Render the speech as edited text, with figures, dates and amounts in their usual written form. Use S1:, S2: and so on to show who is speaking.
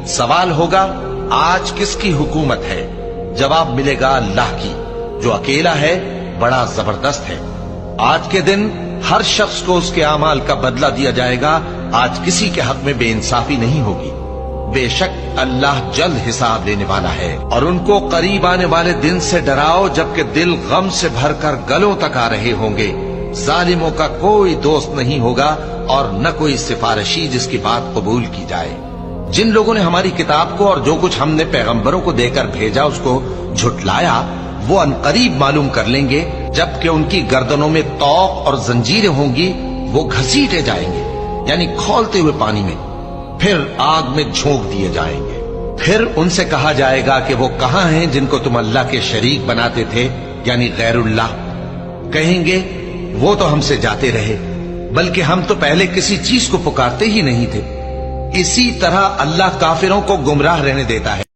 S1: سوال ہوگا آج کس کی حکومت ہے؟ جواب ملے گا اللہ کی، جو اکیلا ہے، بڑا زبردست ہے۔ آج کے دن ہر شخص کو اس کے اعمال کا بدلہ دیا جائے گا۔ آج کسی کے حق میں بے انصافی نہیں ہوگی۔ بے شک اللہ جلد حساب لینے والا ہے۔ اور ان کو قریب آنے والے دن سے ڈراؤ جبکہ دل غم سے بھر کر گلوں تک آ رہے ہوں گے۔ ظالموں کا کوئی دوست نہیں ہوگا اور نہ کوئی سفارشی جس کی بات قبول کی جائے۔ جن لوگوں نے ہماری کتاب کو اور جو کچھ ہم نے پیغمبروں کو دے کر بھیجا اس کو جھٹلایا، وہ انقریب معلوم کر لیں گے جبکہ ان کی گردنوں میں طوق اور زنجیریں ہوں گی، وہ گھسیٹے جائیں گے یعنی کھولتے ہوئے پانی میں، پھر آگ میں جھونک دیے جائیں گے۔ پھر ان سے کہا جائے گا کہ وہ کہاں ہیں جن کو تم اللہ کے شریک بناتے تھے یعنی غیر اللہ؟ کہیں گے وہ تو ہم سے جاتے رہے، بلکہ ہم تو پہلے کسی چیز کو پکارتے ہی نہیں تھے۔ اسی طرح اللہ کافروں کو گمراہ رہنے دیتا ہے۔